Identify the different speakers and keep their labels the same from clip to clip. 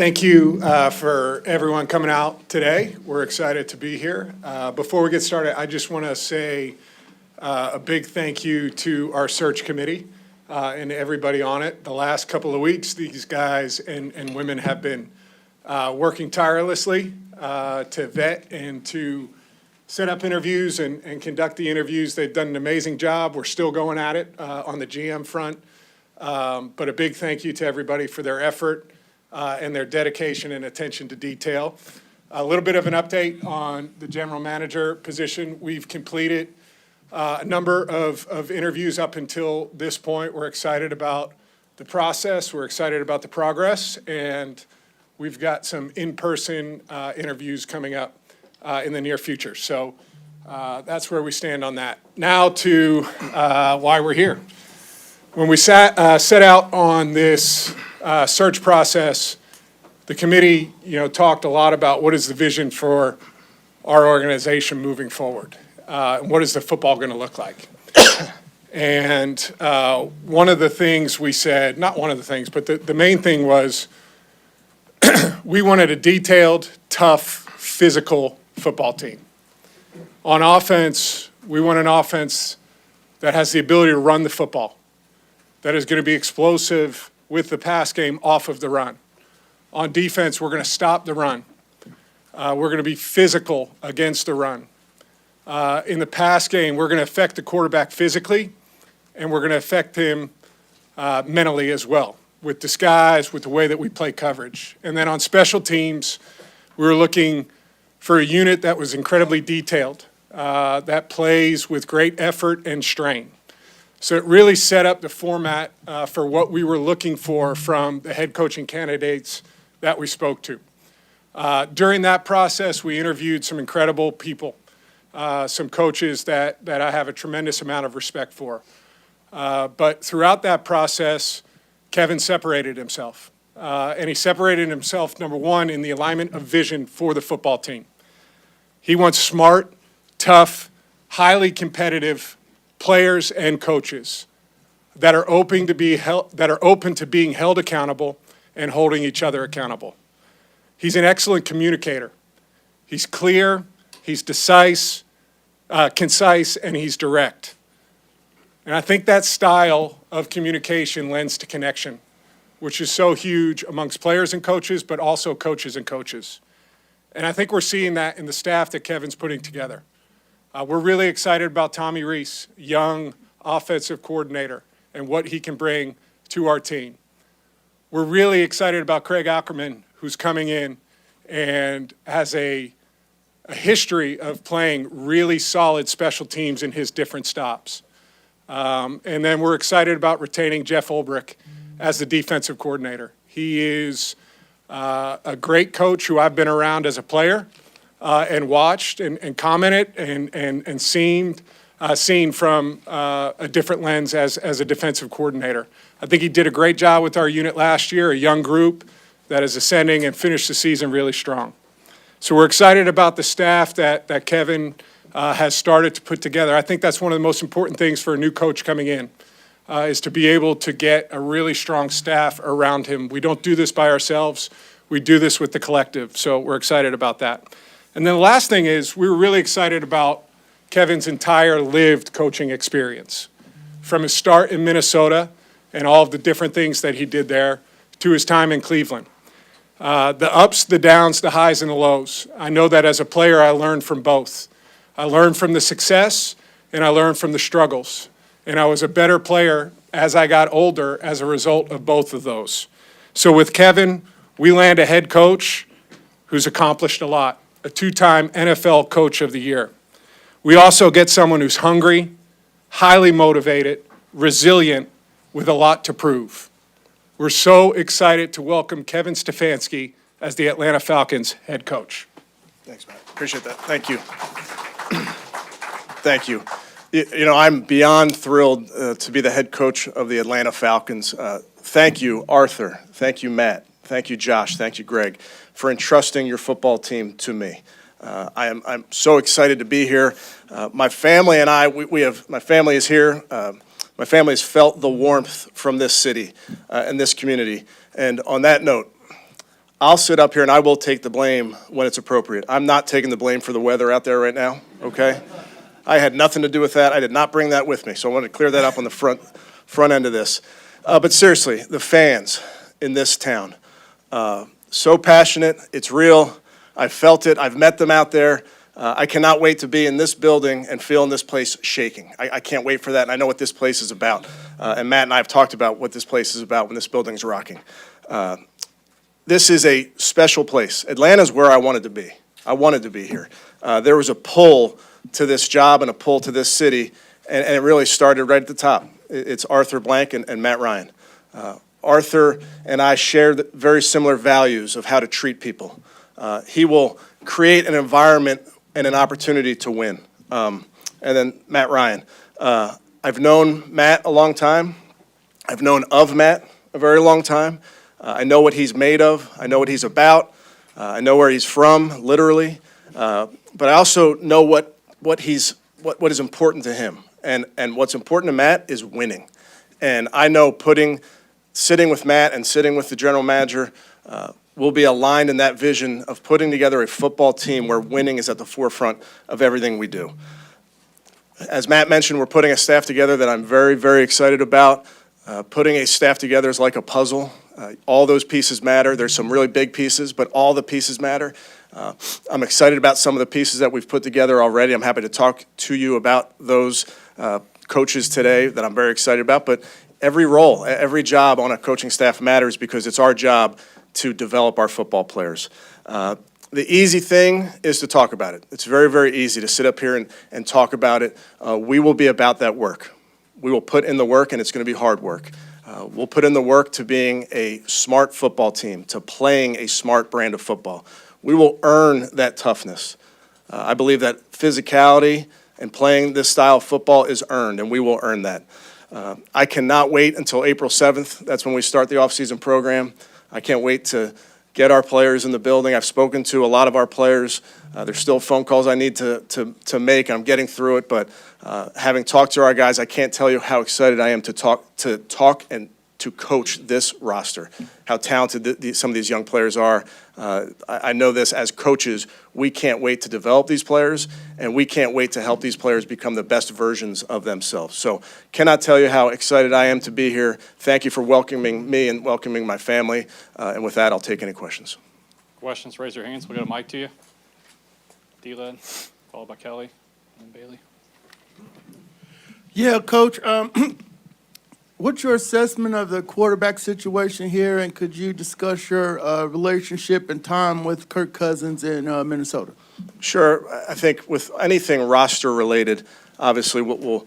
Speaker 1: Thank you for everyone coming out today. We're excited to be here. Before we get started, I just want to say a big thank you to our search committee and everybody on it. The last couple of weeks, these guys and women have been working tirelessly to vet and to set up interviews and conduct the interviews. They've done an amazing job. We're still going at it on the GM front. But a big thank you to everybody for their effort and their dedication and attention to detail. A little bit of an update on the general manager position. We've completed a number of interviews up until this point. We're excited about the process. We're excited about the progress. And we've got some in-person interviews coming up in the near future. So that's where we stand on that. Now to why we're here. When we set out on this search process, the committee, talked a lot about what is the vision for our organization moving forward. What is the football going to look like? And one of the things we said, not one of the things, but the main thing was we wanted a detailed, tough, physical football team. On offense, we want an offense that has the ability to run the football, that is going to be explosive with the pass game off of the run. On defense, we're going to stop the run. We're going to be physical against the run. In the pass game, we're going to affect the quarterback physically, and we're going to affect him mentally as well, with disguise, with the way that we play coverage. And then on special teams, we were looking for a unit that was incredibly detailed, that plays with great effort and strain. So it really set up the format for what we were looking for from the head coaching candidates that we spoke to. During that process, we interviewed some incredible people, some coaches that I have a tremendous amount of respect for. But throughout that process, Kevin separated himself. And he separated himself, number one, in the alignment of vision for the football team. He wants smart, tough, highly competitive players and coaches that are open to being held accountable and holding each other accountable. He's an excellent communicator. He's clear, he's concise, and he's direct. And I think that style of communication lends to connection, which is so huge amongst players and coaches, but also coaches and coaches. And I think we're seeing that in the staff that Kevin's putting together. We're really excited about Tommy Rees, young offensive coordinator, and what he can bring to our team. We're really excited about Craig Ackerman, who's coming in and has a history of playing really solid special teams in his different stops. And then we're excited about retaining Jeff Ulbrich as the defensive coordinator. He is a great coach who I've been around as a player. And watched and commented and seen from a different lens as a defensive coordinator. I think he did a great job with our unit last year, a young group that is ascending and finished the season really strong. So we're excited about the staff that Kevin has started to put together. I think that's one of the most important things for a new coach coming in, is to be able to get a really strong staff around him. We don't do this by ourselves. We do this with the collective, so we're excited about that. And then the last thing is we were really excited about Kevin's entire lived coaching experience, from his start in Minnesota and all of the different things that he did there to his time in Cleveland. The ups, the downs, the highs, and the lows. I know that as a player I learned from both. I learned from the success and I learned from the struggles. And I was a better player as I got older as a result of both of those. So with Kevin, we land a head coach who's accomplished a lot. A two-time NFL Coach of the Year. We also get someone who's hungry, highly motivated, resilient, with a lot to prove. We're so excited to welcome Kevin Stefanski as the Atlanta Falcons head coach.
Speaker 2: Thanks, Matt. Appreciate that. Thank you. Thank you. I'm beyond thrilled to be the head coach of the Atlanta Falcons. Thank you, Arthur. Thank you, Matt. Thank you, Josh. Thank you, Greg, for entrusting your football team to me. I'm so excited to be here. My family and I, my family is here. My family has felt the warmth from this city and this community. And on that note, I'll sit up here and I will take the blame when it's appropriate. I'm not taking the blame for the weather out there right now, okay? I had nothing to do with that. I did not bring that with me, so I wanted to clear that up on the front end of this. But seriously, the fans in this town, so passionate, it's real. I've felt it, I've met them out there. I cannot wait to be in this building and feeling this place shaking. I can't wait for that, and I know what this place is about. And Matt and I have talked about what this place is about when this building's rocking. This is a special place. Atlanta's where I wanted to be. I wanted to be here. There was a pull to this job and a pull to this city, and it really started right at the top. It's Arthur Blank and Matt Ryan. Arthur and I share very similar values of how to treat people. He will create an environment and an opportunity to win. And then Matt Ryan. I've known Matt a long time. I've known of Matt a very long time. I know what he's made of. I know what he's about. I know where he's from, literally. But I also know what is important to him. And what's important to Matt is winning. And I know sitting with Matt and sitting with the general manager, we'll be aligned in that vision of putting together a football team where winning is at the forefront of everything we do. As Matt mentioned, we're putting a staff together that I'm very, very excited about. Putting a staff together is like a puzzle. All those pieces matter. There's some really big pieces, but all the pieces matter. I'm excited about some of the pieces that we've put together already. I'm happy to talk to you about those coaches today that I'm very excited about. But every role, every job on a coaching staff matters because it's our job to develop our football players. The easy thing is to talk about it. It's very, very easy to sit up here and talk about it. We will be about that work. We will put in the work, and it's going to be hard work. We'll put in the work to being a smart football team, to playing a smart brand of football. We will earn that toughness. I believe that physicality and playing this style of football is earned, and we will earn that. I cannot wait until April 7th. That's when we start the offseason program. I can't wait to get our players in the building. I've spoken to a lot of our players. There's still phone calls I need to make. I'm getting through it, but having talked to our guys, I can't tell you how excited I am to talk and to coach this roster, how talented some of these young players are. I know this as coaches, we can't wait to develop these players, and we can't wait to help these players become the best versions of themselves. So cannot tell you how excited I am to be here. Thank you for welcoming me and welcoming my family. And with that, I'll take any questions.
Speaker 3: Questions, raise your hands. We'll get a mic to you. D-Led, followed by Kelly and Bailey.
Speaker 4: Yeah, Coach, what's your assessment of the quarterback situation here, and could you discuss your relationship and time with Kirk Cousins in Minnesota?
Speaker 2: Sure. I think with anything roster-related, obviously we'll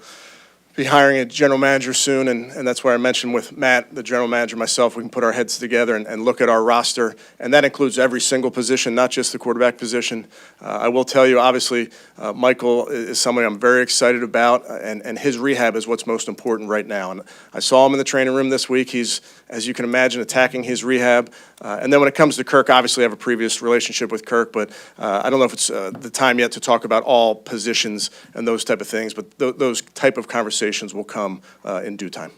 Speaker 2: be hiring a general manager soon, and that's where I mentioned with Matt, the general manager, myself, we can put our heads together and look at our roster, and that includes every single position, not just the quarterback position. I will tell you, obviously, Michael is somebody I'm very excited about, and his rehab is what's most important right now. And I saw him in the training room this week. He's, as you can imagine, attacking his rehab. And then when it comes to Kirk, obviously I have a previous relationship with Kirk, but I don't know if it's the time yet to talk about all positions and those type of things, but those type of conversations will come in due time.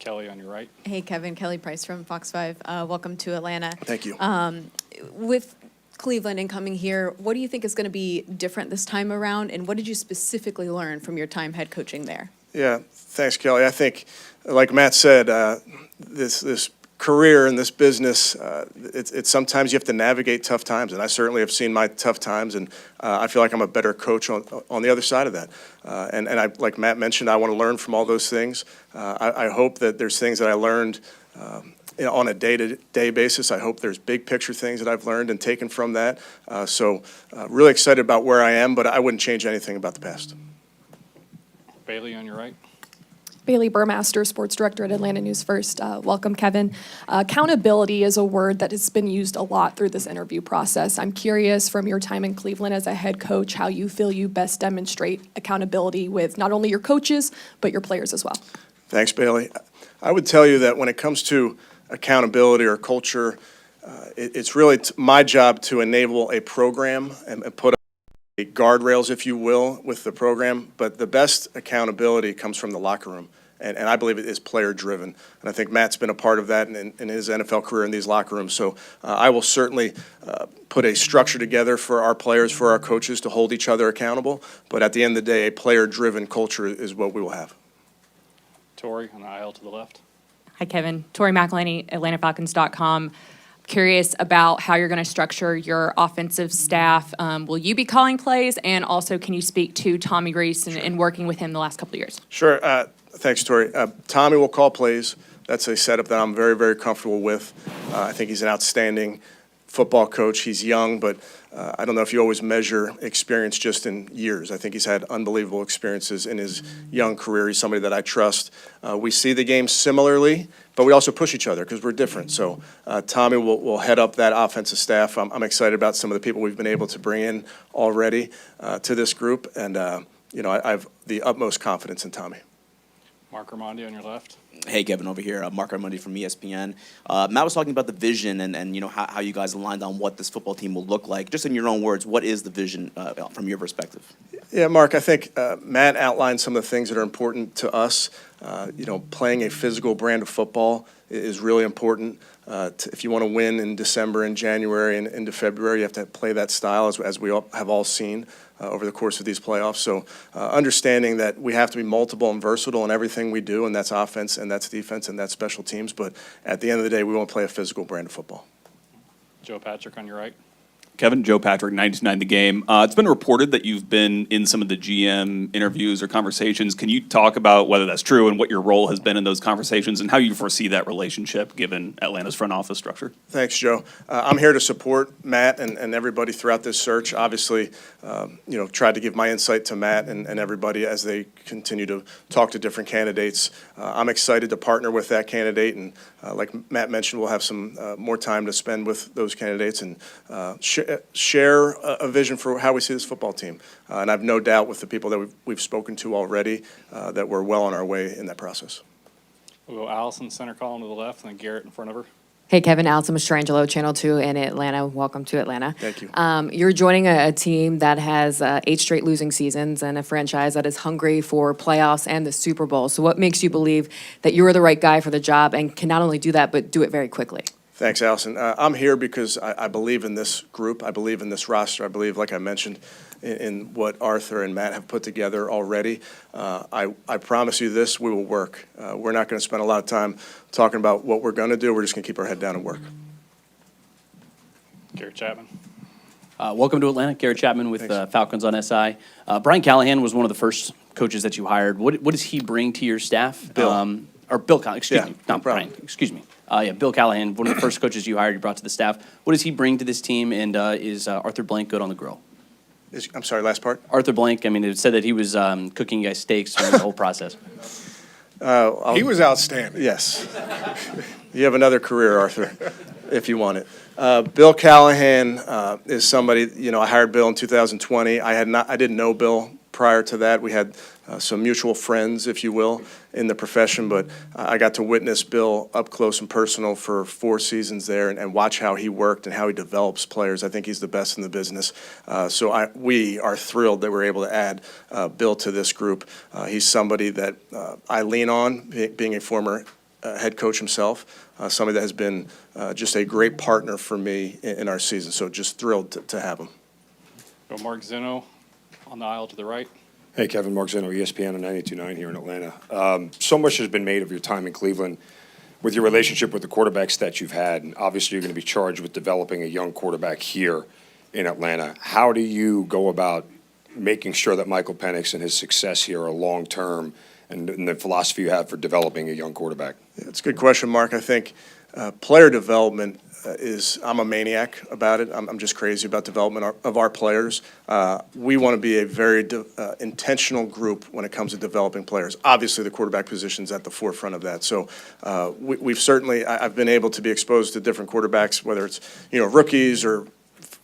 Speaker 3: Kelly on your right.
Speaker 5: Hey, Kevin. Kelly Price from Fox 5. Welcome to Atlanta.
Speaker 2: Thank you.
Speaker 5: With Cleveland and coming here, what do you think is going to be different this time around, and what did you specifically learn from your time head coaching there?
Speaker 2: Yeah, thanks, Kelly. I think, like Matt said, this career in this business, it's sometimes you have to navigate tough times, and I certainly have seen my tough times, and I feel like I'm a better coach on the other side of that. And I, like Matt mentioned, I want to learn from all those things. I hope that there's things that I learned on a day-to-day basis. I hope there's big picture things that I've learned and taken from that. So really excited about where I am, but I wouldn't change anything about the past.
Speaker 3: Bailey on your right.
Speaker 6: Bailey Burmaster, sports director at Atlanta News First. Welcome, Kevin. Accountability is a word that has been used a lot through this interview process. I'm curious, from your time in Cleveland as a head coach, how you feel you best demonstrate accountability with not only your coaches, but your players as well. Thanks,
Speaker 2: Bailey. I would tell you that when it comes to accountability or culture, it's really my job to enable a program and put up guardrails, if you will, with the program. But the best accountability comes from the locker room. and I believe it is player-driven. And I think Matt's been a part of that in his NFL career in these locker rooms. So I will certainly put a structure together for our players, for our coaches to hold each other accountable. But at the end of the day, a player-driven culture is what we will have.
Speaker 3: Tori on the aisle to the left.
Speaker 7: Hi, Kevin. Tori McElhaney, AtlantaFalcons.com. Curious about how you're going to structure your offensive staff. Will you be calling plays? And also, can you speak to Tommy Reese and working with him the last couple of years?
Speaker 2: Sure. Thanks, Tori. Tommy will call plays. That's a setup that I'm very, very comfortable with. I think he's an outstanding football coach. He's young, but I don't know if you always measure experience just in years. I think he's had unbelievable experiences in his young career. He's somebody that I trust. We see the game similarly, but we also push each other because we're different. So Tommy will head up that offensive staff. I'm excited about some of the people we've been able to bring in already to this group, and I have the utmost confidence in Tommy.
Speaker 3: Mark Armandi on your left.
Speaker 8: Hey, Kevin, over here. Mark Armandi from ESPN. Matt was talking about the vision and how you guys aligned on what this football team will look like. Just in your own words, what is the vision from your perspective? Yeah,
Speaker 2: Mark, I think Matt outlined some of the things that are important to us. Playing a physical brand of football is really important. If you want to win in December and January and into February, you have to play that style, as we have all seen over the course of these playoffs. So understanding that we have to be multiple and versatile in everything we do, and that's offense, and that's defense, and that's special teams. But at the end of the day, we want to play a physical brand of football.
Speaker 3: Joe Patrick on your right.
Speaker 9: Kevin, Joe Patrick, 99 The Game. It's been reported that you've been in some of the GM interviews or conversations. Can you talk about whether that's true and what your role has been in those conversations and how you foresee that relationship given Atlanta's front office structure?
Speaker 2: Thanks, Joe. I'm here to support Matt and everybody throughout this search. Obviously, tried to give my insight to Matt and everybody as they continue to talk to different candidates. I'm excited to partner with that candidate, and like Matt mentioned, we'll have some more time to spend with those candidates and share a vision for how we see this football team. And I have no doubt with the people that we've spoken to already that we're well on our way in that process.
Speaker 3: We'll go Allison, center column to the left, and then Garrett in front of her.
Speaker 10: Hey, Kevin, Allison Mastrangelo, Channel 2 in Atlanta. Welcome to Atlanta.
Speaker 2: Thank you.
Speaker 10: You're joining a team that has 8 straight losing seasons and a franchise that is hungry for playoffs and the Super Bowl. So what makes you believe that you're the right guy for the job and can not only do that, but do it very quickly?
Speaker 2: Thanks, Allison. I'm here because I believe in this group. I believe in this roster. I believe, like I mentioned, in what Arthur and Matt have put together already. I promise you this, we will work. We're not going to spend a lot of time talking about what we're going to do. We're just going to keep our head down and work.
Speaker 3: Garrett Chapman.
Speaker 11: Welcome to Atlanta. Garrett Chapman with Falcons on SI. Brian Callahan was one of the first coaches that you hired. What does he bring to your staff?
Speaker 2: Bill.
Speaker 11: Bill Callahan, excuse me.
Speaker 2: No
Speaker 11: Not
Speaker 2: problem.
Speaker 11: Brian, excuse me. Bill Callahan, one of the first coaches you hired, you brought to the staff. What does he bring to this team, and is Arthur Blank good on the grill?
Speaker 2: I'm sorry, last part?
Speaker 11: Arthur Blank, it said that he was cooking you guys steaks during the whole process.
Speaker 1: He was outstanding.
Speaker 2: Yes. You have another career, Arthur, if you want it. Bill Callahan is somebody, I hired Bill in 2020. I didn't know Bill prior to that. We had some mutual friends, if you will, in the profession, but I got to witness Bill up close and personal for 4 seasons there and watch how he worked and how he develops players. I think he's the best in the business. So we are thrilled that we're able to add Bill to this group. He's somebody that I lean on, being a former head coach himself, somebody that has been just a great partner for me in our season. So just thrilled to have him.
Speaker 3: Go Mark Zeno on the aisle to the right.
Speaker 12: Hey, Kevin, Mark Zeno, ESPN on 92.9 here in Atlanta. So much has been made of your time in Cleveland with your relationship with the quarterbacks that you've had, and obviously you're going to be charged with developing a young quarterback here in Atlanta. How do you go about making sure that Michael Penix and his success here are long-term, and the philosophy you have for developing a young quarterback?
Speaker 2: It's a good question, Mark. I think player development I'm a maniac about it. I'm just crazy about development of our players. We want to be a very intentional group when it comes to developing players. Obviously, the quarterback position's at the forefront of that. So I've been able to be exposed to different quarterbacks, whether it's rookies or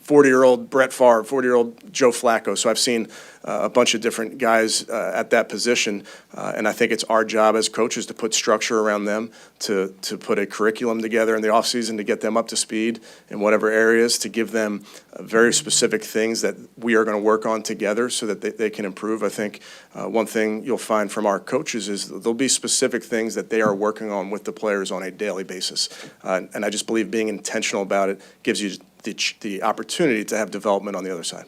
Speaker 2: 40-year-old Brett Favre, 40-year-old Joe Flacco. So I've seen a bunch of different guys at that position, and I think it's our job as coaches to put structure around them, to put a curriculum together in the offseason to get them up to speed in whatever areas, to give them very specific things that we are going to work on together so that they can improve. I think one thing you'll find from our coaches is there'll be specific things that they are working on with the players on a daily basis, and I just believe being intentional about it gives you the opportunity to have development on the other side.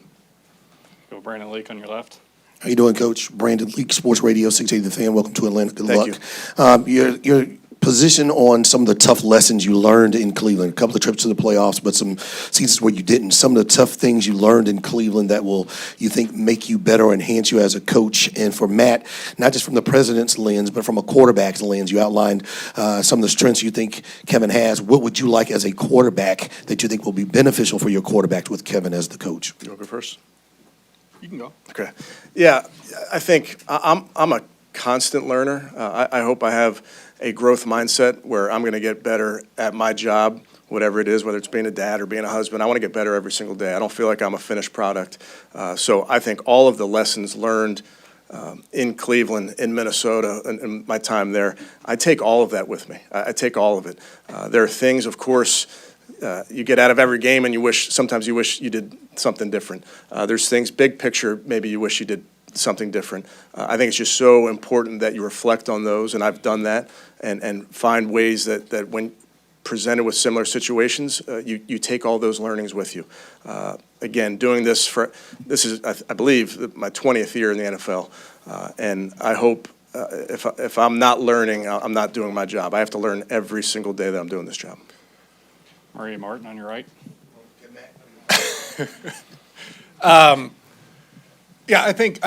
Speaker 3: Go Brandon Leak on your left.
Speaker 13: How you doing, Coach? Brandon Leak, Sports Radio 680 The Fan. Welcome to Atlanta. Good
Speaker 2: Thank
Speaker 13: luck. Your position on some of the tough lessons you learned in Cleveland, a couple of trips to the playoffs, but some seasons where you didn't. Some of the tough things you learned in Cleveland that will, you think, make you better or enhance you as a coach. And for Matt, not just from the president's lens, but from a quarterback's lens, you outlined some of the strengths you think Kevin has. What would you like as a quarterback that you think will be beneficial for your quarterback with Kevin as the coach?
Speaker 2: You want to go first?
Speaker 1: You can go.
Speaker 2: Okay. Yeah, I think I'm a constant learner. I hope I have a growth mindset where I'm going to get better at my job, whatever it is, whether it's being a dad or being a husband. I want to get better every single day. I don't feel like I'm a finished product. So I think all of the lessons learned in Cleveland, in Minnesota, and my time there, I take all of that with me. I take all of it. There are things, of course, you get out of every game and sometimes you wish you did something different. There's things, big picture, maybe you wish you did something different. I think it's just so important that you reflect on those, and I've done that, and find ways that when presented with similar situations, you take all those learnings with you. Again, doing this is, I believe, my 20th year in the NFL, and I hope if I'm not learning, I'm not doing my job. I have to learn every single day that I'm doing this job.
Speaker 3: Maria Martin on your right.
Speaker 1: Yeah, I think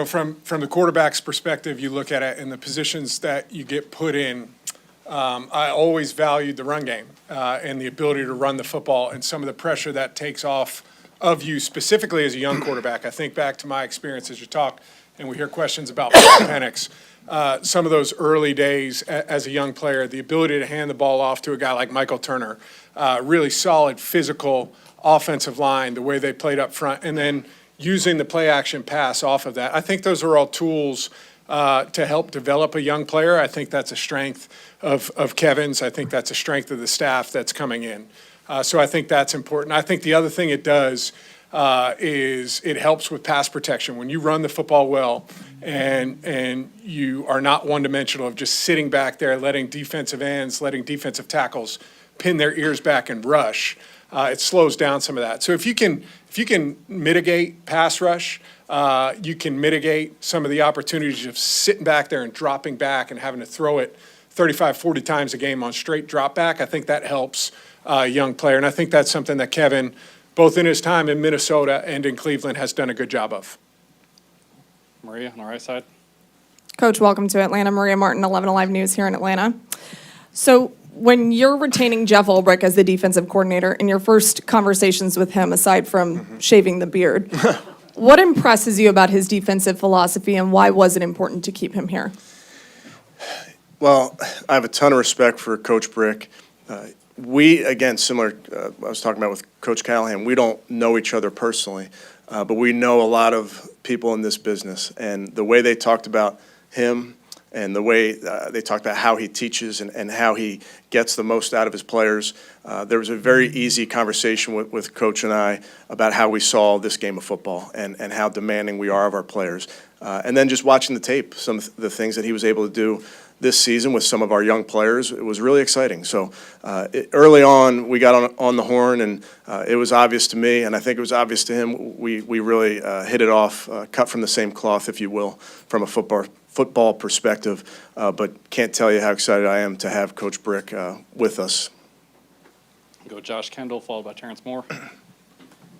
Speaker 1: from the quarterback's perspective, you look at it in the positions that you get put in. I always valued the run game and the ability to run the football and some of the pressure that takes off of you specifically as a young quarterback. I think back to my experience as you talk and we hear questions about Penix. Some of those early days as a young player, the ability to hand the ball off to a guy like Michael Turner, really solid physical offensive line, the way they played up front, and then using the play action pass off of that. I think those are all tools to help develop a young player. I think that's a strength of Kevin's. I think that's a strength of the staff that's coming in. So I think that's important. I think the other thing it does is it helps with pass protection. When you run the football well and you are not one-dimensional of just sitting back there, letting defensive ends, letting defensive tackles pin their ears back and rush, it slows down some of that. So if you can mitigate pass rush, you can mitigate some of the opportunities of sitting back there and dropping back and having to throw it 35, 40 times a game on straight drop back. I think that helps a young player. And I think that's something that Kevin, both in his time in Minnesota and in Cleveland, has done a good job of.
Speaker 3: Maria on the right side.
Speaker 6: Coach, welcome to Atlanta. Maria Martin, 11 Alive News here in Atlanta. So when you're retaining Jeff Ulbrich as the defensive coordinator, in your first conversations with him, aside from shaving the beard, what impresses you about his defensive philosophy, and why was it important to keep him here?
Speaker 2: Well, I have a ton of respect for Coach Brick. We, again, similar, I was talking about with Coach Callahan, we don't know each other personally, but we know a lot of people in this business. And the way they talked about him and the way they talked about how he teaches and how he gets the most out of his players, there was a very easy conversation with Coach and I about how we saw this game of football and how demanding we are of our players. And then just watching the tape, some of the things that he was able to do this season with some of our young players, it was really exciting. So early on, we got on the horn, and it was obvious to me, and I think it was obvious to him. We really hit it off, cut from the same cloth, if you will, from a football perspective. But can't tell you how excited I am to have Coach Brick with us.
Speaker 3: Go Josh Kendall, followed by Terrence Moore.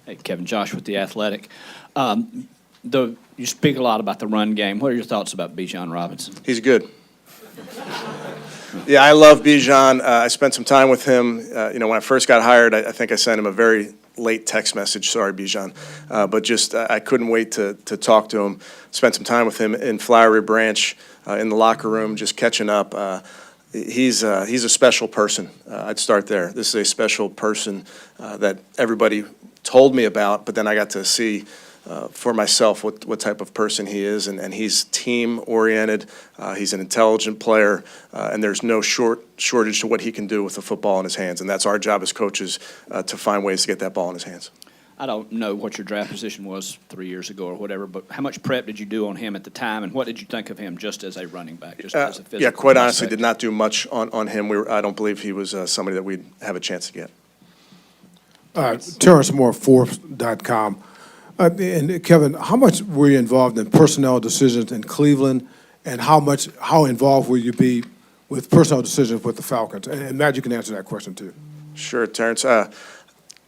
Speaker 11: Hey, Kevin, Josh with The Athletic. You speak a lot about the run game. What are your thoughts about Bijan Robinson?
Speaker 2: He's good. Yeah, I love Bijan. I spent some time with him. When I first got hired, I think I sent him a very late text message. Sorry, Bijan. But just I couldn't wait to talk to him. Spent some time with him in Flowery Branch in the locker room, just catching up. He's a special person. I'd start there. This is a special person that everybody told me about, but then I got to see for myself what type of person he is, and he's team-oriented, he's an intelligent player, and there's no shortage to what he can do with the football in his hands, and that's our job as coaches to find ways to get that ball in his hands.
Speaker 14: I don't know what your draft position was 3 years ago or whatever, but how much prep did you do on him at the time, and what did you think of him just as a running back, just as a physical
Speaker 2: Yeah, quite honestly,
Speaker 14: prospect?
Speaker 2: did not do much on him. I don't believe he was somebody that we'd have a chance to get.
Speaker 15: Terrence Moore, Forbes.com. And Kevin, how much were you involved in personnel decisions in Cleveland, and how involved will you be with personnel decisions with the Falcons? And Matt, you can answer that question too.
Speaker 2: Sure, Terrence.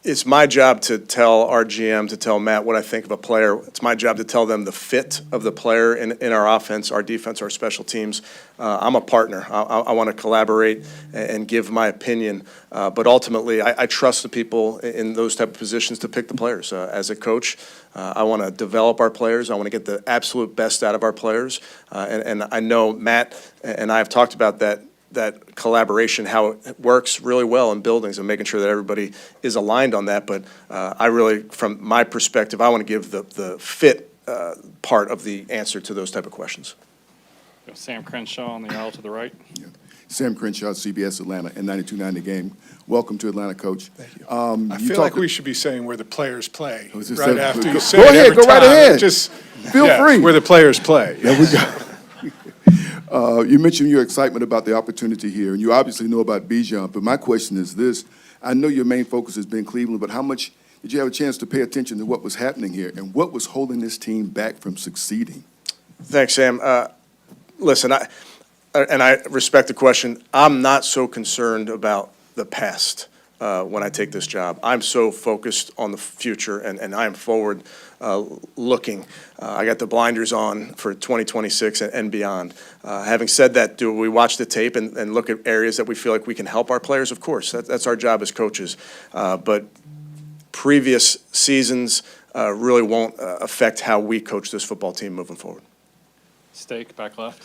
Speaker 2: It's my job to tell our GM, to tell Matt what I think of a player. It's my job to tell them the fit of the player in our offense, our defense, our special teams. I'm a partner. I want to collaborate and give my opinion. But ultimately, I trust the people in those type of positions to pick the players. As a coach, I want to develop our players. I want to get the absolute best out of our players. And I know Matt and I have talked about that collaboration, how it works really well in buildings and making sure that everybody is aligned on that. But I really, from my perspective, I want to give the fit part of the answer to those type of questions.
Speaker 3: Sam Crenshaw on the aisle to the right.
Speaker 16: Sam Crenshaw, CBS Atlanta, and 92.9 The Game. Welcome to Atlanta, Coach.
Speaker 1: Thank you. I feel like we should be saying where the players play
Speaker 16: was just
Speaker 1: right
Speaker 16: saying-
Speaker 1: after
Speaker 16: go-
Speaker 1: you say
Speaker 16: go
Speaker 1: it
Speaker 16: ahead,
Speaker 1: every
Speaker 16: go right
Speaker 1: time.
Speaker 16: ahead.
Speaker 1: Just
Speaker 16: Feel free.
Speaker 1: where the players play.
Speaker 16: There we go. You mentioned your excitement about the opportunity here, and you obviously know about Bijan, but my question is this. I know your main focus has been Cleveland, but how much did you have a chance to pay attention to what was happening here, and what was holding this team back from succeeding?
Speaker 2: Thanks, Sam. Listen, I respect the question. I'm not so concerned about the past when I take this job. I'm so focused on the future, and I am forward looking. I got the blinders on for 2026 and beyond. Having said that, do we watch the tape and look at areas that we feel like we can help our players? Of course, that's our job as coaches. But previous seasons really won't affect how we coach this football team moving forward.
Speaker 3: Steak, back left.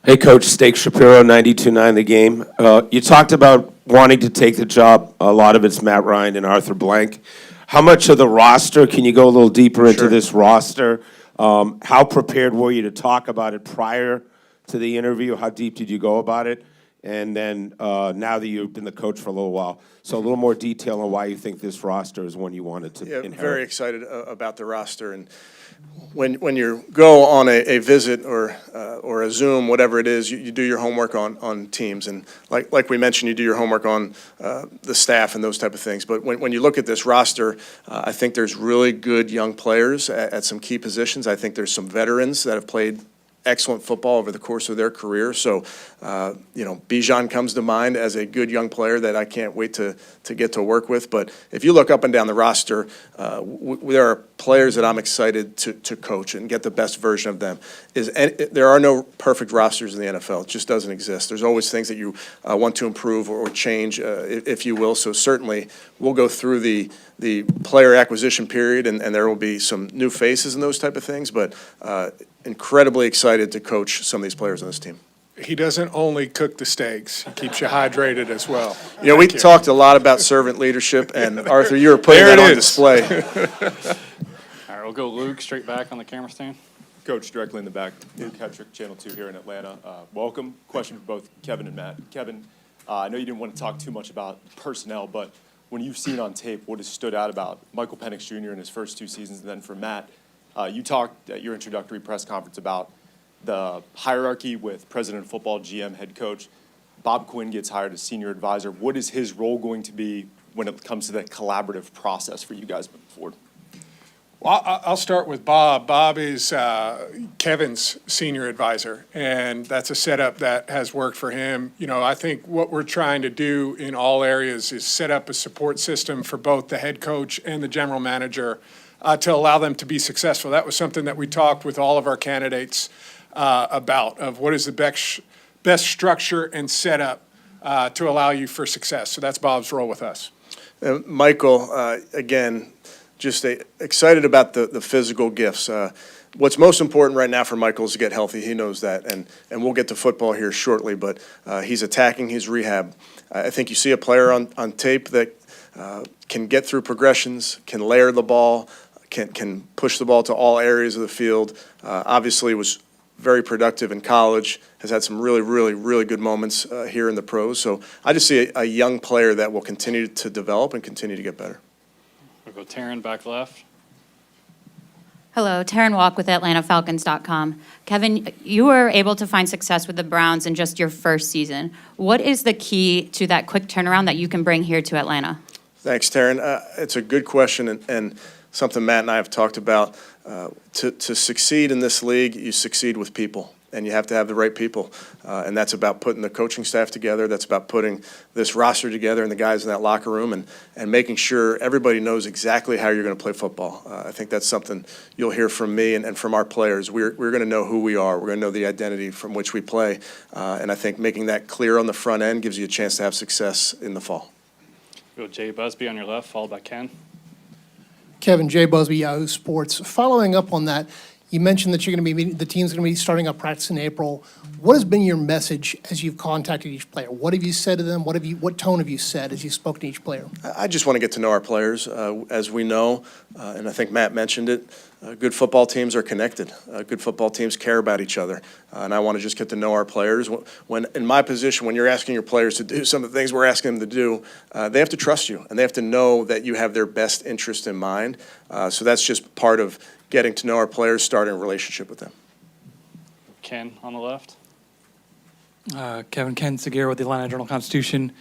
Speaker 17: Hey, Coach, Steak Shapiro, 92.9 The Game. You talked about wanting to take the job. A lot of it's Matt Ryan and Arthur Blank. How much of the roster, can you go a little deeper into this roster? How prepared were you to talk about it prior to the interview? How deep did you go about it? And then now that you've been the coach for a little while, so a little more detail on why you think this roster is one you wanted to inherit.
Speaker 2: Very excited about the roster. And when you go on a visit or a Zoom, whatever it is, you do your homework on teams. And like we mentioned, you do your homework on the staff and those type of things. But when you look at this roster, I think there's really good young players at some key positions. I think there's some veterans that have played excellent football over the course of their career. So, Bijan comes to mind as a good young player that I can't wait to get to work with. But if you look up and down the roster, there are players that I'm excited to coach and get the best version of them. There are no perfect rosters in the NFL. It just doesn't exist. There's always things that you want to improve or change, if you will. So certainly we'll go through the player acquisition period, and there will be some new faces and those type of things. But incredibly excited to coach some of these players on this team.
Speaker 1: He doesn't only cook the steaks, he keeps you hydrated as well.
Speaker 2: We talked a lot about servant leadership, and Arthur, you were putting
Speaker 1: There
Speaker 2: that
Speaker 1: it
Speaker 2: on
Speaker 1: is.
Speaker 2: display.
Speaker 3: All right, we'll go Luke, straight back on the camera stand.
Speaker 18: Coach, directly in the back, Luke Hetrick, Channel 2 here in Atlanta. Welcome. Question for both Kevin and Matt. Kevin, I know you didn't want to talk too much about personnel, but when you've seen on tape what has stood out about Michael Penix Jr. in his first 2 seasons, and then for Matt, you talked at your introductory press conference about the hierarchy with president of football, GM, head coach. Bob Quinn gets hired as senior advisor. What is his role going to be when it comes to that collaborative process for you guys moving forward?
Speaker 1: Well, I'll start with Bob. Bob is Kevin's senior advisor, and that's a setup that has worked for him. I think what we're trying to do in all areas is set up a support system for both the head coach and the general manager to allow them to be successful. That was something that we talked with all of our candidates about, of what is the best structure and setup to allow you for success. So that's Bob's role with us.
Speaker 2: Michael, again, just excited about the physical gifts. What's most important right now for Michael is to get healthy. He knows that, and we'll get to football here shortly, but he's attacking his rehab. I think you see a player on tape that can get through progressions, can layer the ball, can push the ball to all areas of the field. Obviously was very productive in college, has had some really, really, really good moments here in the pros. So I just see a young player that will continue to develop and continue to get better.
Speaker 3: We'll go Taryn back left.
Speaker 19: Hello, Taryn Walk with AtlantaFalcons.com. Kevin, you were able to find success with the Browns in just your first season. What is the key to that quick turnaround that you can bring here to Atlanta?
Speaker 2: Thanks, Taryn. It's a good question and something Matt and I have talked about. To succeed in this league, you succeed with people, and you have to have the right people. And that's about putting the coaching staff together. That's about putting this roster together and the guys in that locker room and making sure everybody knows exactly how you're going to play football. I think that's something you'll hear from me and from our players. We're going to know who we are. We're going to know the identity from which we play. And I think making that clear on the front end gives you a chance to have success in the fall.
Speaker 3: We'll go Jay Busby on your left, followed by Ken.
Speaker 20: Kevin, Jay Busby, Yahoo Sports. Following up on that, you mentioned that you're going to be the team's going to be starting up practice in April. What has been your message as you've contacted each player? What have you said to them? What tone have you set as you spoke to each player?
Speaker 2: I just want to get to know our players. As we know, and I think Matt mentioned it, good football teams are connected. Good football teams care about each other. And I want to just get to know our players. When in my position, when you're asking your players to do some of the things we're asking them to do, they have to trust you, and they have to know that you have their best interest in mind. So that's just part of getting to know our players, starting a relationship with them.
Speaker 3: Ken on the left.
Speaker 21: Ken Segura with the Atlanta Journal-Constitution.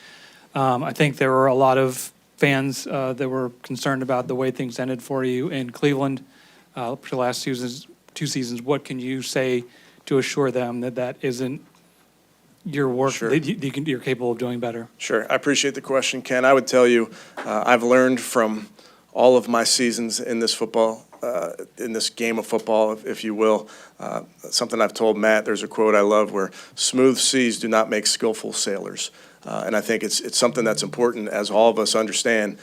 Speaker 21: I think there were a lot of fans that were concerned about the way things ended for you in Cleveland for the last two seasons. What can you say to assure them that that isn't your work,
Speaker 2: Sure.
Speaker 21: that you're capable of doing better?
Speaker 2: Sure. I appreciate the question, Ken. I would tell you I've learned from all of my seasons in this football, in this game of football, if you will. Something I've told Matt, there's a quote I love where smooth seas do not make skillful sailors. And I think it's something that's important as all of us understand.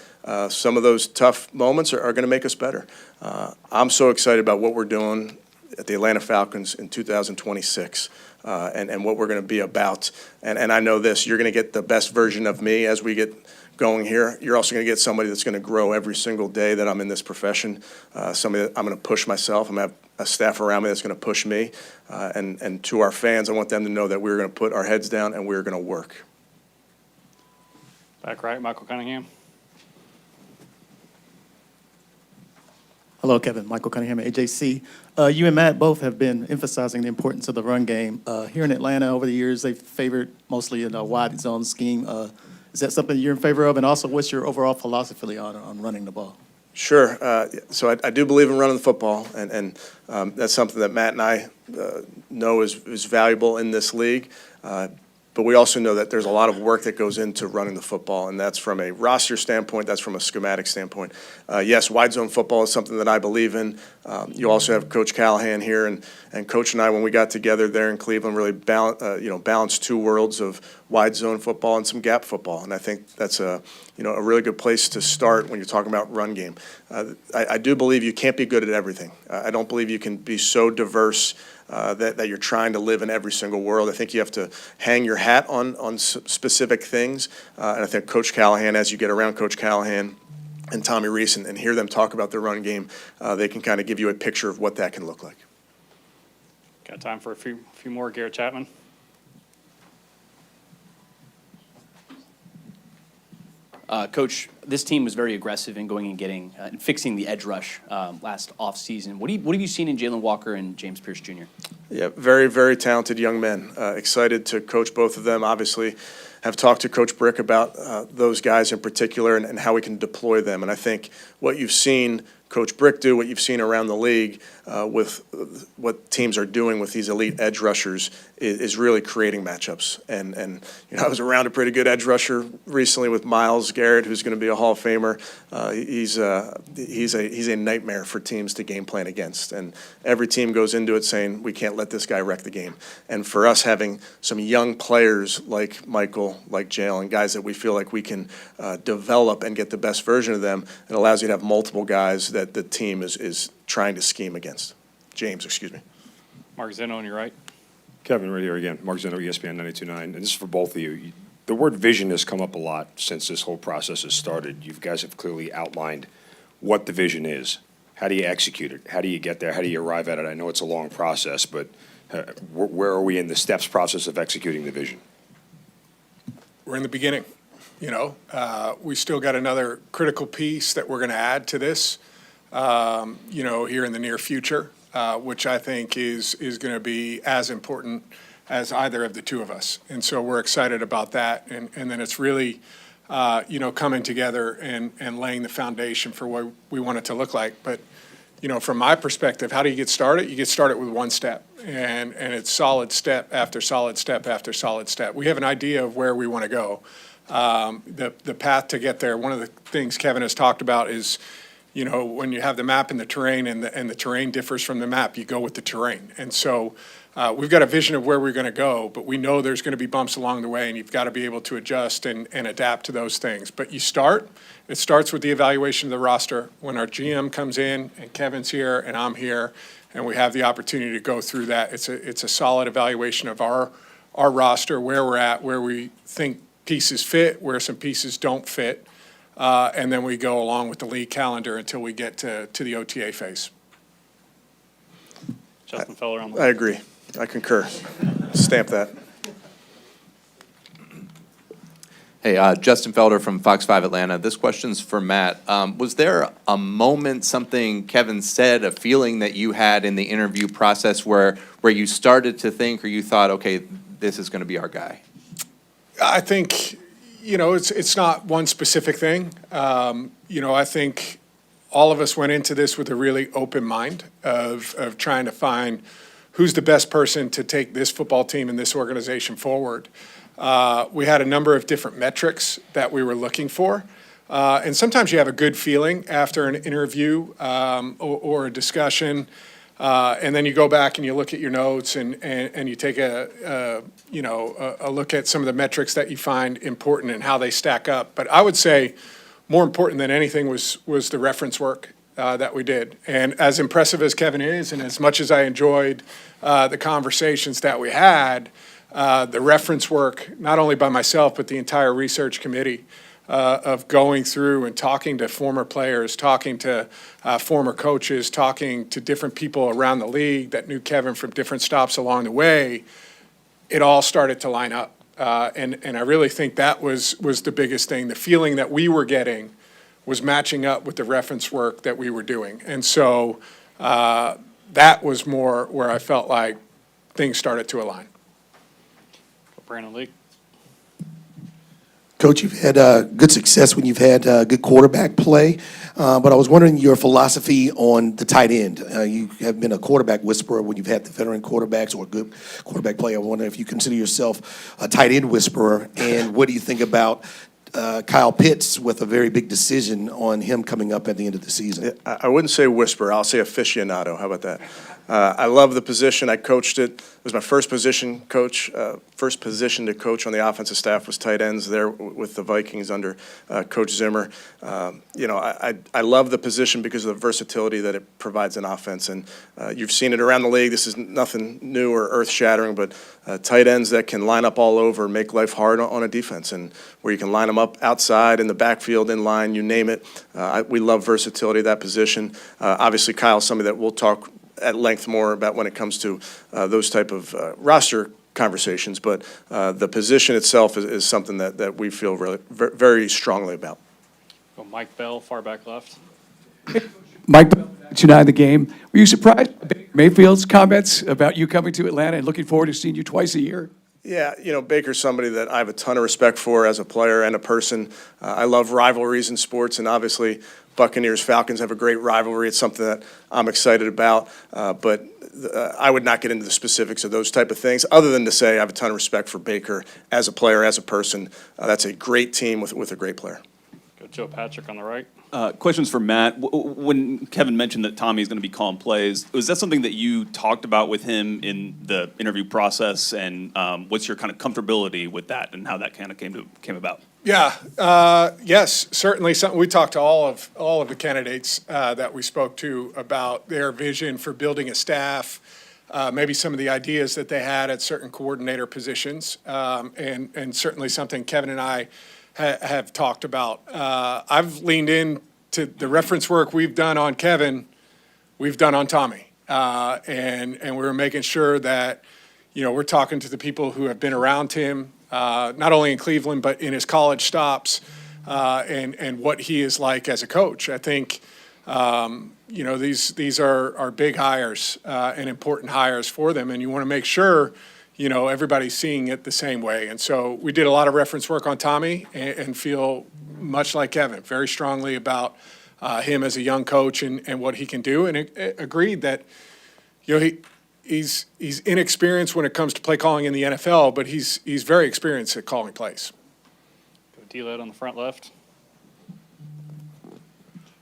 Speaker 2: Some of those tough moments are going to make us better. I'm so excited about what we're doing at the Atlanta Falcons in 2026 and what we're going to be about. And I know this, you're going to get the best version of me as we get going here. You're also going to get somebody that's going to grow every single day that I'm in this profession. Somebody that I'm going to push myself. I'm going to have a staff around me that's going to push me. And to our fans, I want them to know that we're going to put our heads down and we're going to work.
Speaker 3: Back right, Michael Cunningham.
Speaker 22: Hello, Kevin. Michael Cunningham at AJC. You and Matt both have been emphasizing the importance of the run game. Here in Atlanta over the years, they've favored mostly a wide zone scheme. Is that something you're in favor of? And also, what's your overall philosophy on running the ball?
Speaker 2: Sure. So I do believe in running the football, and that's something that Matt and I know is valuable in this league. But we also know that there's a lot of work that goes into running the football, and that's from a roster standpoint, that's from a schematic standpoint. Yes, wide zone football is something that I believe in. You also have Coach Callahan here, and Coach and I, when we got together there in Cleveland, really balanced two worlds of wide zone football and some gap football, and I think that's a really good place to start when you're talking about run game. I do believe you can't be good at everything. I don't believe you can be so diverse that you're trying to live in every single world. I think you have to hang your hat on specific things. And I think Coach Callahan, as you get around Coach Callahan and Tommy Rees and hear them talk about their run game, they can kind of give you a picture of what that can look like.
Speaker 3: Got time for a few more. Garrett Chapman.
Speaker 11: Coach, this team was very aggressive in going and getting and fixing the edge rush last offseason. What have you seen in Jalen Walker and James Pierce Jr.?
Speaker 2: Yeah, very, very talented young men. Excited to coach both of them. Obviously, have talked to Coach Brick about those guys in particular and how we can deploy them. And I think what you've seen Coach Brick do, what you've seen around the league with what teams are doing with these elite edge rushers is really creating matchups. And I was around a pretty good edge rusher recently with Myles Garrett, who's going to be a Hall of Famer. He's a nightmare for teams to game plan against. And every team goes into it saying, we can't let this guy wreck the game. And for us having some young players like Michael, like Jalen, guys that we feel like we can develop and get the best version of them, it allows you to have multiple guys that the team is trying to scheme against. James, excuse me.
Speaker 3: Mark Zeno on your right.
Speaker 12: Kevin, right here again. Mark Zeno, ESPN 92.9. And this is for both of you. the word vision has come up a lot since this whole process has started. You guys have clearly outlined what the vision is. How do you execute it? How do you get there? How do you arrive at it? I know it's a long process, but where are we in the steps process of executing the vision?
Speaker 1: We're in the beginning, We still got another critical piece that we're going to add to this, here in the near future, which I think is going to be as important as either of the two of us. And so we're excited about that. And then it's really, coming together and laying the foundation for what we want it to look like. But, from my perspective, how do you get started? You get started with one step, and it's solid step after solid step after solid step. We have an idea of where we want to go. The path to get there, one of the things Kevin has talked about is, when you have the map and the terrain and the terrain differs from the map, you go with the terrain. And so we've got a vision of where we're going to go, but we know there's going to be bumps along the way, and you've got to be able to adjust and adapt to those things. But it starts with the evaluation of the roster. When our GM comes in and Kevin's here and I'm here and we have the opportunity to go through that, it's a solid evaluation of our roster, where we're at, where we think pieces fit, where some pieces don't fit. And then we go along with the league calendar until we get to the OTA phase.
Speaker 3: Justin Feller on the.
Speaker 2: I agree. I concur. Stamp that.
Speaker 4: Hey, Justin Felder from Fox 5 Atlanta. This question's for Matt. Was there a moment, something Kevin said, a feeling that you had in the interview process where you started to think or you thought, okay, this is going to be our guy?
Speaker 1: I think, it's not one specific thing. I think all of us went into this with a really open mind of trying to find who's the best person to take this football team and this organization forward. We had a number of different metrics that we were looking for. And sometimes you have a good feeling after an interview or a discussion, and then you go back and you look at your notes and you take a look at some of the metrics that you find important and how they stack up. But I would say more important than anything was the reference work that we did. And as impressive as Kevin is, and as much as I enjoyed the conversations that we had, the reference work, not only by myself, but the entire research committee of going through and talking to former players, talking to former coaches, talking to different people around the league that knew Kevin from different stops along the way, it all started to line up. And I really think that was the biggest thing. The feeling that we were getting was matching up with the reference work that we were doing. And so that was more where I felt like things started to align.
Speaker 3: Brandon Lee.
Speaker 13: Coach, you've had good success when you've had good quarterback play, but I was wondering your philosophy on the tight end. You have been a quarterback whisperer when you've had the veteran quarterbacks or a good quarterback play. I wonder if you consider yourself a tight end whisperer, and what do you think about Kyle Pitts with a very big decision on him coming up at the end of the season?
Speaker 2: I wouldn't say whisperer. I'll say aficionado. How about that? I love the position. I coached it. It was my first position to coach on the offensive staff was tight ends there with the Vikings under Coach Zimmer. I love the position because of the versatility that it provides in offense. And you've seen it around the league. This is nothing new or earth-shattering, but tight ends that can line up all over, make life hard on a defense, and where you can line them up outside, in the backfield, in line, you name it. We love versatility of that position. Obviously, Kyle's somebody that we'll talk at length more about when it comes to those type of roster conversations, but the position itself is something that we feel really very strongly about.
Speaker 3: Go Mike Bell, far back left.
Speaker 5: Mike Bell, tonight in the game. Were you surprised by Mayfield's comments about you coming to Atlanta and looking forward to seeing you twice a year?
Speaker 2: Yeah, Baker's somebody that I have a ton of respect for as a player and a person. I love rivalries in sports, and obviously Buccaneers-Falcons have a great rivalry. It's something that I'm excited about, but I would not get into the specifics of those type of things, other than to say I have a ton of respect for Baker as a player, as a person. That's a great team with a great player.
Speaker 3: Go Joe Patrick on the right.
Speaker 9: Questions for Matt. When Kevin mentioned that Tommy's going to be calling plays, was that something that you talked about with him in the interview process? And what's your kind of comfortability with that and how that kind of came about?
Speaker 1: Yeah, yes, certainly something. We talked to all of the candidates that we spoke to about their vision for building a staff, maybe some of the ideas that they had at certain coordinator positions, and certainly something Kevin and I have talked about. I've leaned in to the reference work we've done on Kevin, we've done on Tommy. And we're making sure that, we're talking to the people who have been around him, not only in Cleveland, but in his college stops, and what he is like as a coach. I think, these are big hires, and important hires for them, and you want to make sure, everybody's seeing it the same way. And so we did a lot of reference work on Tommy and feel much like Kevin, very strongly about him as a young coach and what he can do, and agreed that, he's inexperienced when it comes to play calling in the NFL, but he's very experienced at calling plays.
Speaker 3: D-Led on the front left.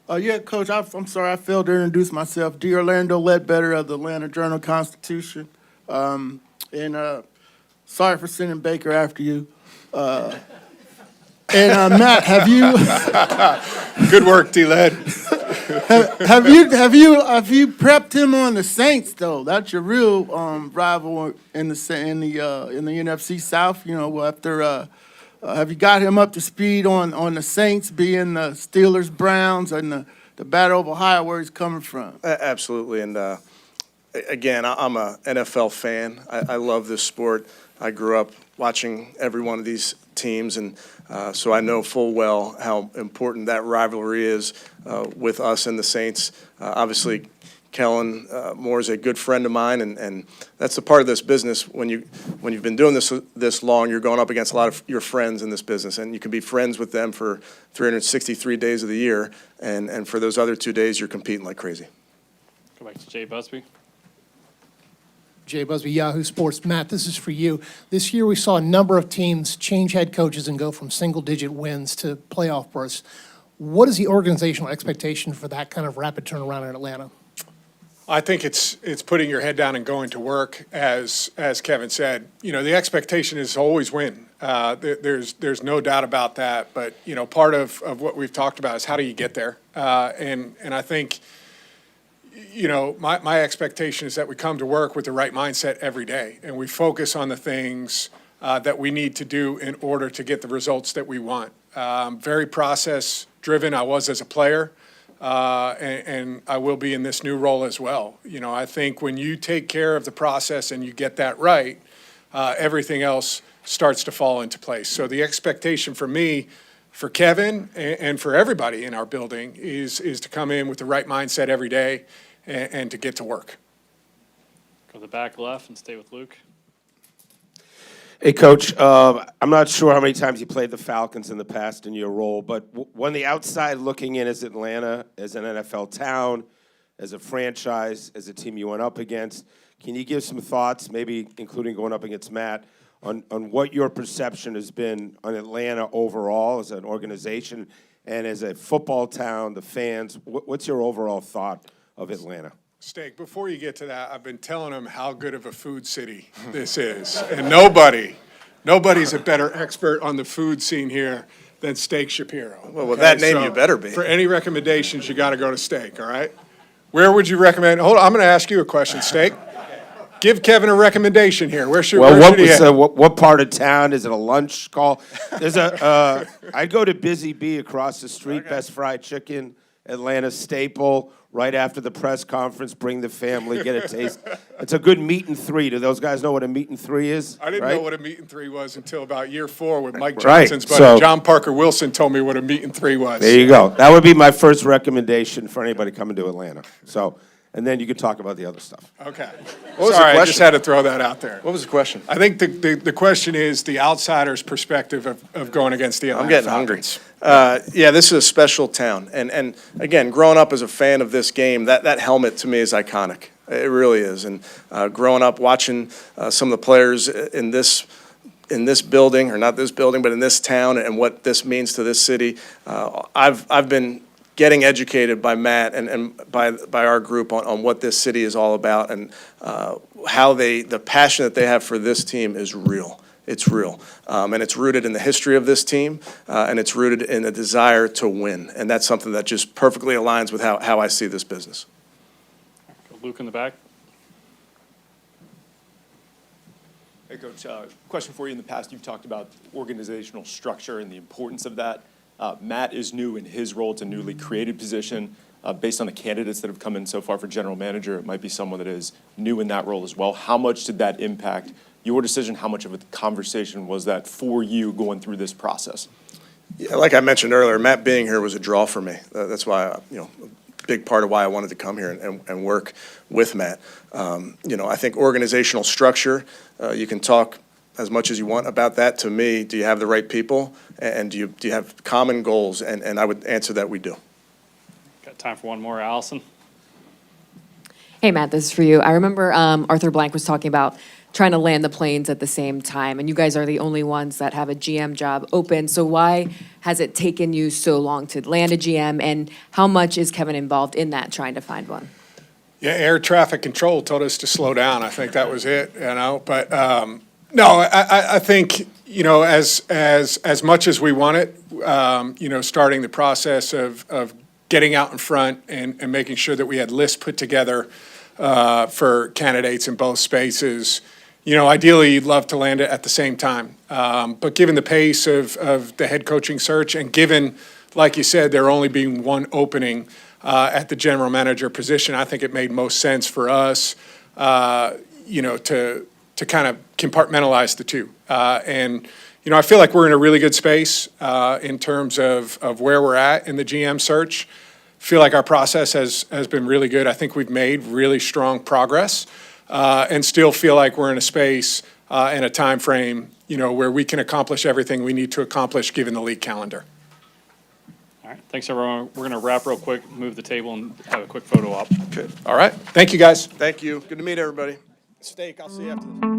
Speaker 7: Yeah, Coach, I'm sorry, I failed to introduce myself. D. Orlando Ledbetter of the Atlanta Journal-Constitution. Sorry for sending Baker after you. Matt, have you...
Speaker 1: Good work, D-Led.
Speaker 7: have you prepped him on the Saints, though? That's your real rival in the NFC South. Have you got him up to speed on the Saints being the Steelers, Browns, and the Battle of Ohio, where he's coming from?
Speaker 2: Absolutely, and again, I'm a NFL fan. I love this sport. I grew up watching every one of these teams, and so I know full well how important that rivalry is with us and the Saints. Obviously, Kellen Moore is a good friend of mine, and that's the part of this business. When you've been doing this long, you're going up against a lot of your friends in this business, and you can be friends with them for 363 days of the year, and for those other 2 days, you're competing like crazy.
Speaker 3: Go back to Jay Busby.
Speaker 20: Jay Busby, Yahoo Sports. Matt, this is for you. This year we saw a number of teams change head coaches and go from single-digit wins to playoff berths. What is the organizational expectation for that kind of rapid turnaround in Atlanta?
Speaker 1: I think it's putting your head down and going to work, as Kevin said. The expectation is to always win. There's no doubt about that. But part of what we've talked about is how do you get there? And I think my expectation is that we come to work with the right mindset every day, and we focus on the things that we need to do in order to get the results that we want. Very process driven. I was as a player. And I will be in this new role as well. I think when you take care of the process and you get that right, everything else starts to fall into place. So the expectation for me, for Kevin, and for everybody in our building is to come in with the right mindset every day and to get to work.
Speaker 3: Go to the back left and stay with Luke.
Speaker 17: Hey, Coach, I'm not sure how many times you played the Falcons in the past in your role, but when the outside looking in as Atlanta, as an NFL town, as a franchise, as a team you went up against, can you give some thoughts, maybe including going up against Matt, on what your perception has been on Atlanta overall as an organization and as a football town, the fans? What's your overall thought of Atlanta?
Speaker 1: Steak, before you get to that, I've been telling them how good of a food city this is. And nobody's a better expert on the food scene here than Steak Shapiro.
Speaker 2: Well, with that name, you better be.
Speaker 1: For any recommendations, you got to go to Steak, all right? Where would you recommend? Hold on, I'm going to ask you a question, Steak. Give Kevin a recommendation here. Where should he head?
Speaker 17: What part of town? Is it a lunch call? There's I'd go to Busy Bee across the street, Best Fried Chicken, Atlanta staple. Right after the press conference, bring the family, get a taste. It's a good meet and three. Do those guys know what a meet and three is?
Speaker 1: I didn't know what a meet and three was until about year 4 with Mike
Speaker 17: Right.
Speaker 1: Johnson's buddy. John Parker Wilson told me what a meet and three was.
Speaker 17: There you go. That would be my first recommendation for anybody coming to Atlanta. And then you could talk about the other stuff.
Speaker 1: Okay.
Speaker 2: What was
Speaker 1: Sorry,
Speaker 2: the question?
Speaker 1: I just had to throw that out there.
Speaker 2: What was the question?
Speaker 1: I think the question is the outsider's perspective of going against the Atlanta
Speaker 2: I'm getting
Speaker 1: Falcons.
Speaker 2: hungry. Yeah, this is a special town. And again, growing up as a fan of this game, that helmet to me is iconic. It really is. And growing up watching some of the players in this building, or not this building, but in this town, and what this means to this city, I've been getting educated by Matt and by our group on what this city is all about, and how the passion that they have for this team is real. It's real. And it's rooted in the history of this team, and it's rooted in a desire to win. And that's something that just perfectly aligns with how I see this business.
Speaker 3: Luke in the back.
Speaker 18: Hey, Coach, question for you. In the past, you've talked about organizational structure and the importance of that. Matt is new in his role. It's a newly created position. Based on the candidates that have come in so far for general manager, it might be someone that is new in that role as well. How much did that impact your decision? How much of a conversation was that for you going through this process?
Speaker 2: Yeah, like I mentioned earlier, Matt being here was a draw for me. That's why, a big part of why I wanted to come here and work with Matt. I think organizational structure, you can talk as much as you want about that. To me, do you have the right people, and do you have common goals? And I would answer that we do.
Speaker 3: Got time for one more, Allison?
Speaker 8: Hey, Matt, this is for you. I remember Arthur Blank was talking about trying to land the planes at the same time, and you guys are the only ones that have a GM job open. So why has it taken you so long to land a GM, and how much is Kevin involved in that, trying to find one?
Speaker 1: Yeah, air traffic control told us to slow down. I think that was it, But no, I think, as much as we want it, starting the process of getting out in front and making sure that we had lists put together for candidates in both spaces. Ideally, you'd love to land it at the same time. But given the pace of the head coaching search, and given, like you said, there only being one opening at the general manager position, I think it made most sense for us, to kind of compartmentalize the two. I feel like we're in a really good space in terms of where we're at in the GM search. Feel like our process has been really good. I think we've made really strong progress, and still feel like we're in a space and a time frame, where we can accomplish everything we need to accomplish given the league calendar.
Speaker 3: All right, thanks, everyone. We're going to wrap real quick, move the table, and have a quick photo op.
Speaker 2: Okay. All right.
Speaker 1: Thank you, guys.
Speaker 2: Thank you. Good to meet everybody. Steak, I'll see you after this.